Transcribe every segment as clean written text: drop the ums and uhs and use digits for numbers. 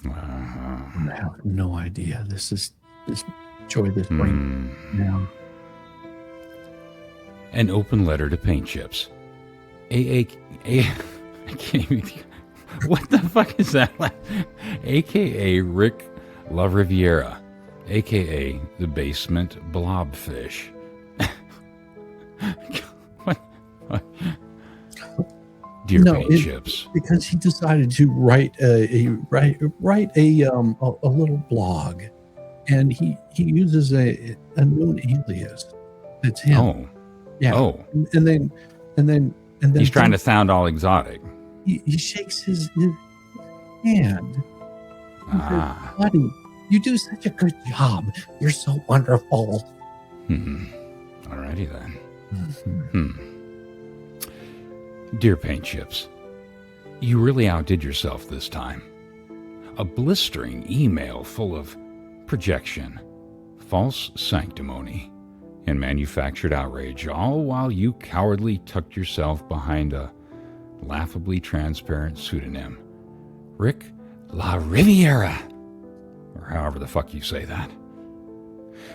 I have no idea. This joy, this brain now. An open letter to Paint Chips. a.k.a. What the fuck is that? a.k.a. Rick LaRivière, a.k.a. the basement Blobfish. What? Dear Paint Chips. Because he decided to write a little blog, and he uses a known alias. It's him. Oh. Yeah. Oh. And then he's trying to sound all exotic. He shakes his hand. He says, "Buddy, you do such a good job. You're so wonderful." Alrighty then. Dear Paint Chips, you really outdid yourself this time. A blistering email full of projection, false sanctimony, and manufactured outrage, all while you cowardly tucked yourself behind a laughably transparent pseudonym, Rick LaRivière, or however the fuck you say that.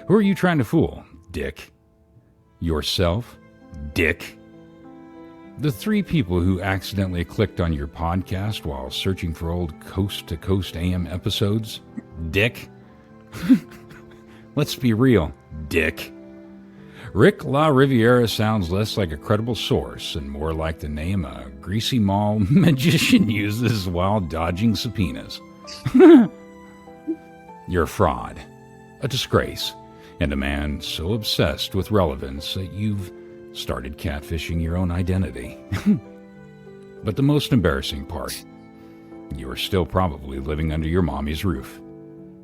Who are you trying to fool, dick? Yourself, dick? The 3 people who accidentally clicked on your podcast while searching for old Coast to Coast AM episodes, dick? Let's be real, dick. Rick LaRivière sounds less like a credible source and more like the name a greasy mall magician uses while dodging subpoenas. You're a fraud, a disgrace, and a man so obsessed with relevance that you've started catfishing your own identity. But the most embarrassing part, you are still probably living under your mommy's roof,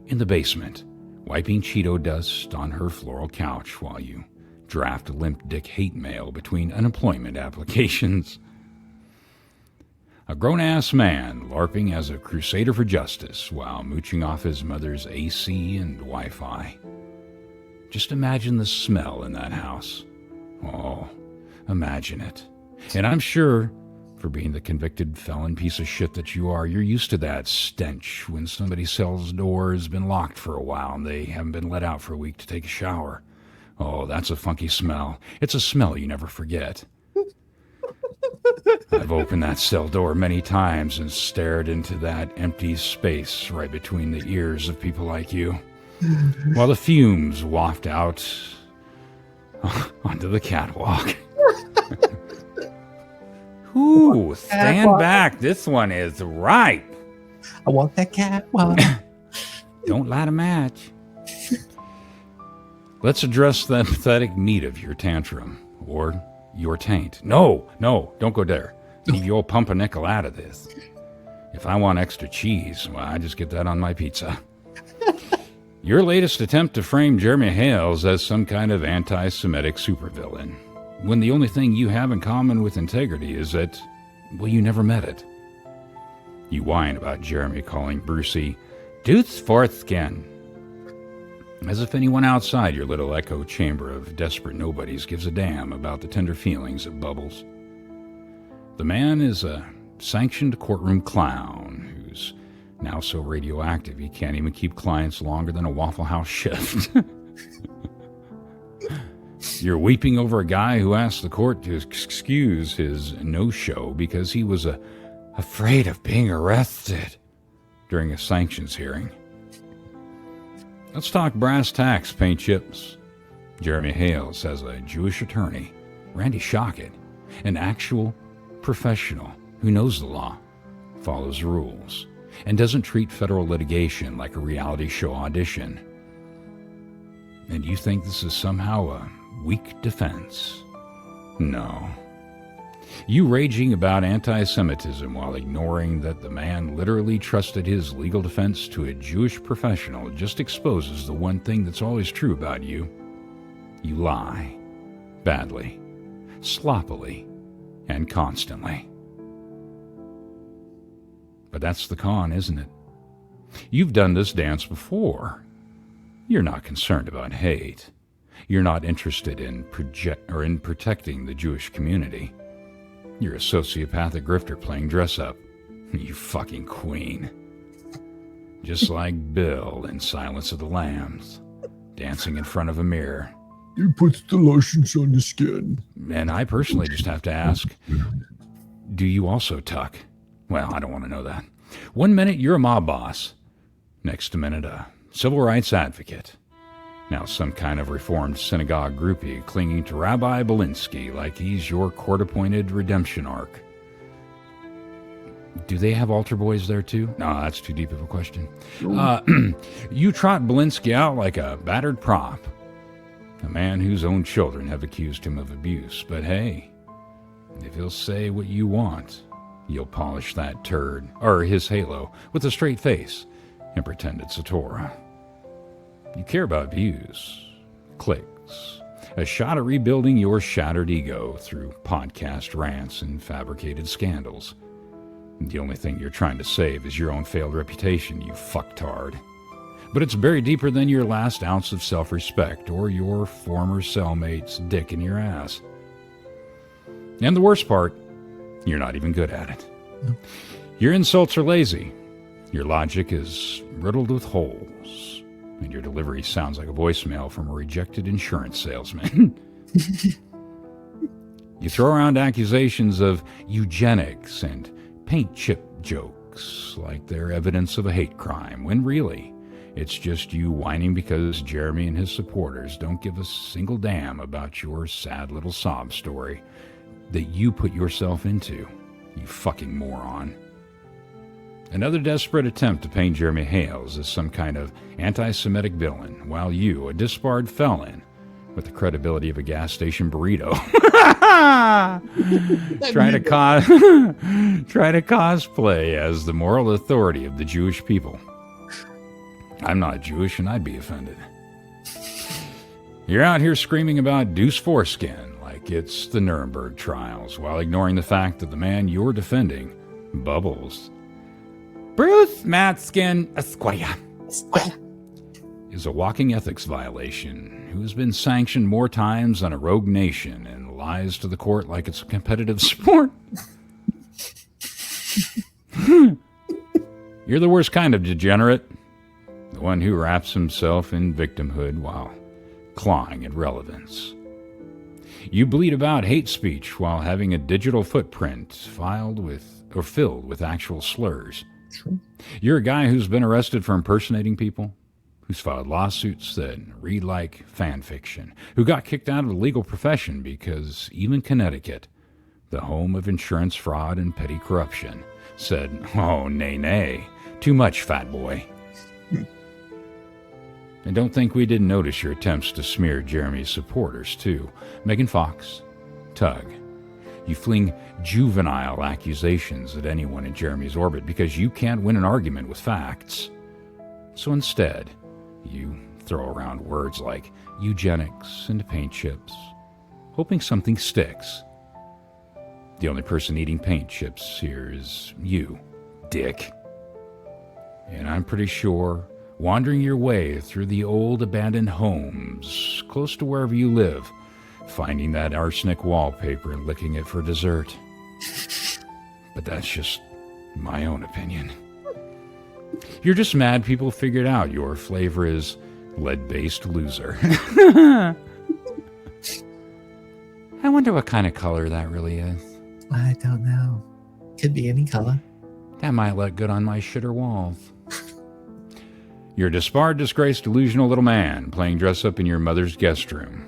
in the basement, wiping Cheeto dust on her floral couch while you draft limp dick hate mail between unemployment applications. A grown-ass man LARPing as a crusader for justice while mooching off his mother's AC and Wi-Fi. Just imagine the smell in that house. Oh, imagine it. And I'm sure, for being the convicted felon piece of shit that you are, you're used to that stench when somebody's cell's door has been locked for a while and they haven't been let out for a week to take a shower. Oh, that's a funky smell. It's a smell you never forget. I've opened that cell door many times and stared into that empty space right between the ears of people like you, while the fumes waft out onto the catwalk. Ooh, stand back. This one is right. I want that catwalk. Don't light a match. Let's address the pathetic meat of your tantrum, or your taint. No, don't go there. Leave your pumpernickel out of this. If I want extra cheese, well, I just get that on my pizza. Your latest attempt to frame Jeremy Hales as some kind of anti-Semitic supervillain, when the only thing you have in common with integrity is that, well, you never met it. You whine about Jeremy calling Brucey Dude's foreskin, as if anyone outside your little echo chamber of desperate nobodies gives a damn about the tender feelings of Bubbles. The man is a sanctioned courtroom clown who's now so radioactive he can't even keep clients longer than a Waffle House shift. You're weeping over a guy who asked the court to excuse his no-show because he was afraid of being arrested during a sanctions hearing. Let's talk brass tacks, Paint Chips. Jeremy Hales has a Jewish attorney, Randy Shockett, an actual professional who knows the law, follows rules, and doesn't treat federal litigation like a reality show audition. And you think this is somehow a weak defense? No. You raging about anti-Semitism while ignoring that the man literally trusted his legal defense to a Jewish professional just exposes the one thing that's always true about you. You lie. Badly. Sloppily. And constantly. But that's the con, isn't it? You've done this dance before. You're not concerned about hate. You're not interested in protecting the Jewish community. You're a sociopathic grifter playing dress-up. You fucking queen. just like Bill in Silence of the Lambs, dancing in front of a mirror. He puts the lotions on the skin. And I personally just have to ask, do you also tuck? Well, I don't want to know that. 1 minute, you're a mob boss. Next minute, a civil rights advocate. Now some kind of reformed synagogue groupie clinging to Rabbi Belinsky like he's your court-appointed redemption arc. Do they have altar boys there too? No, that's too deep of a question. You trot Belinsky out like a battered prop. A man whose own children have accused him of abuse. But hey, if he'll say what you want, you'll polish that turd, or his halo, with a straight face and pretend it's a Torah. You care about views, clicks, a shot at rebuilding your shattered ego through podcast rants and fabricated scandals. The only thing you're trying to save is your own failed reputation, you fucktard. But it's buried deeper than your last ounce of self-respect or your former cellmate's dick in your ass. And the worst part, you're not even good at it. Your insults are lazy. Your logic is riddled with holes. And your delivery sounds like a voicemail from a rejected insurance salesman. You throw around accusations of eugenics and paint chip jokes like they're evidence of a hate crime, when really, it's just you whining because Jeremy and his supporters don't give a single damn about your sad little sob story that you put yourself into, you fucking moron. Another desperate attempt to paint Jeremy Hales as some kind of anti-Semitic villain, while you, a disbarred felon, with the credibility of a gas station burrito, try to cosplay as the moral authority of the Jewish people. I'm not Jewish and I'd be offended. You're out here screaming about Deuce Foreskin like it's the Nuremberg trials, while ignoring the fact that the man you're defending, Bubbles, Bruce Matskin Esquire, is a walking ethics violation who has been sanctioned more times than a rogue nation and lies to the court like it's a competitive sport. You're the worst kind of degenerate. The one who wraps himself in victimhood while clawing at relevance. You bleat about hate speech while having a digital footprint filled with actual slurs. True. You're a guy who's been arrested for impersonating people, who's filed lawsuits that read like fan fiction, who got kicked out of the legal profession because even Connecticut, the home of insurance fraud and petty corruption, said, "Oh, nay, too much, fat boy." And don't think we didn't notice your attempts to smear Jeremy's supporters, too. Megan Fox, Tug. You fling juvenile accusations at anyone in Jeremy's orbit because you can't win an argument with facts. So instead, you throw around words like eugenics and paint chips, hoping something sticks. The only person eating paint chips here is you, dick. And I'm pretty sure wandering your way through the old abandoned homes close to wherever you live, finding that arsenic wallpaper and licking it for dessert. But that's just my own opinion. You're just mad people figured out your flavor is lead-based loser. I wonder what kind of color that really is. I don't know. Could be any color. That might look good on my shitter walls. You're a disbarred, disgraced, delusional little man playing dress-up in your mother's guest room.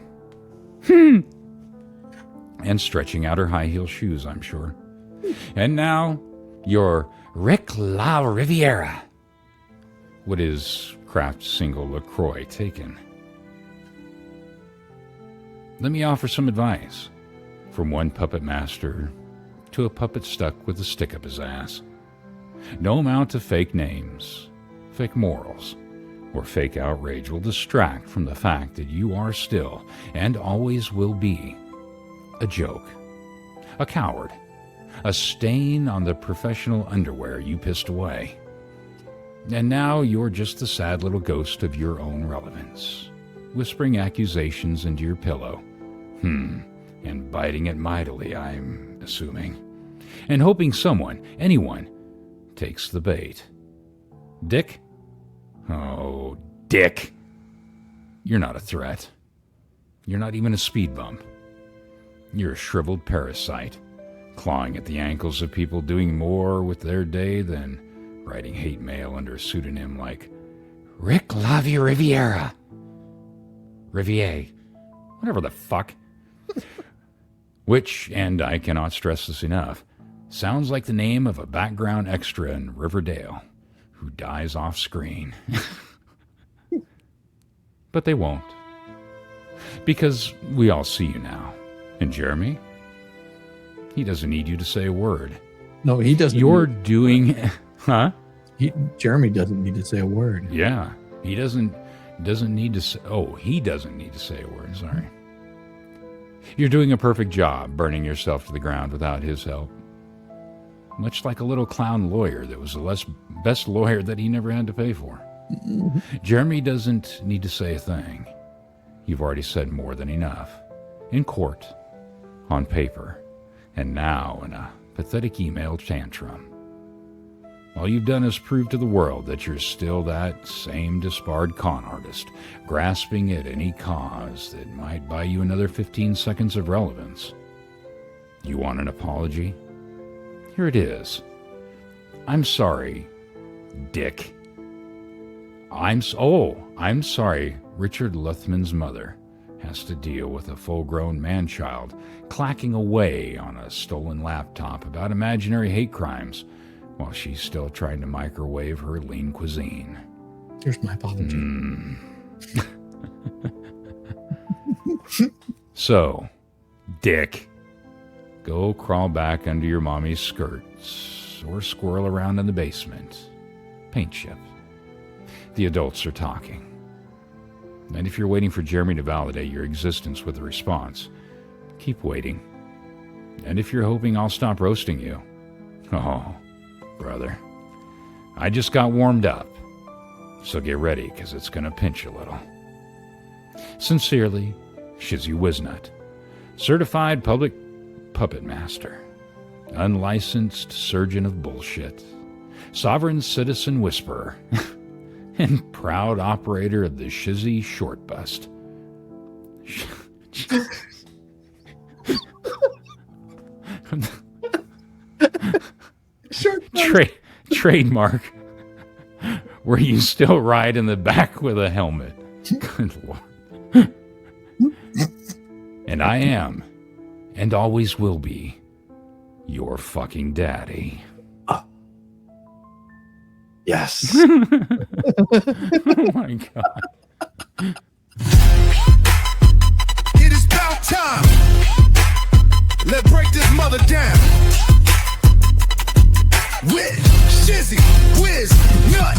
And stretching out her high-heel shoes, I'm sure. And now, you're Rick LaRivière. What is Kraft's single LaCroix taken? Let me offer some advice. From one puppet master to a puppet stuck with a stick up his ass. No amount of fake names, fake morals, or fake outrage will distract from the fact that you are still, and always will be, a joke, a coward, a stain on the professional underwear you pissed away. And now you're just the sad little ghost of your own relevance, whispering accusations into your pillow. And biting it mightily, I'm assuming, and hoping someone, anyone, takes the bait. Dick, Oh, dick. You're not a threat. You're not even a speed bump. You're a shriveled parasite, clawing at the ankles of people doing more with their day than writing hate mail under a pseudonym like Rick LaRivière. Riviere. Whatever the fuck. Which, and I cannot stress this enough, sounds like the name of a background extra in Riverdale who dies off screen. But they won't. Because we all see you now. And Jeremy? He doesn't need you to say a word. No, he doesn't. You're doing... Huh? Jeremy doesn't need to say a word. Yeah. He doesn't need to say... Oh, he doesn't need to say a word. Sorry. You're doing a perfect job burning yourself to the ground without his help. Much like a little clown lawyer that was the best lawyer that he never had to pay for. Jeremy doesn't need to say a thing. You've already said more than enough. In court, on paper, and now in a pathetic email tantrum. All you've done is prove to the world that you're still that same disbarred con artist, grasping at any cause that might buy you another 15 seconds of relevance. You want an apology? Here it is. I'm sorry, dick. I'm sorry Richard Luthman's mother has to deal with a full-grown man-child clacking away on a stolen laptop about imaginary hate crimes while she's still trying to microwave her lean cuisine. Here's my apology. So, dick, go crawl back under your mommy's skirts or squirrel around in the basement. Paint ship. The adults are talking. And if you're waiting for Jeremy to validate your existence with a response, keep waiting. And if you're hoping I'll stop roasting you, oh, brother, I just got warmed up. So get ready, because it's going to pinch a little. Sincerely, Shizzywhiznut, certified public puppet master, unlicensed surgeon of bullshit, sovereign citizen whisperer, and proud operator of the Shizzy short bust. Trademark, where you still ride in the back with a helmet. Good Lord. And I am, and always will be, your fucking daddy. Yes. Oh my God. It is about time. Let's break this mother down with Shizzywhiznut.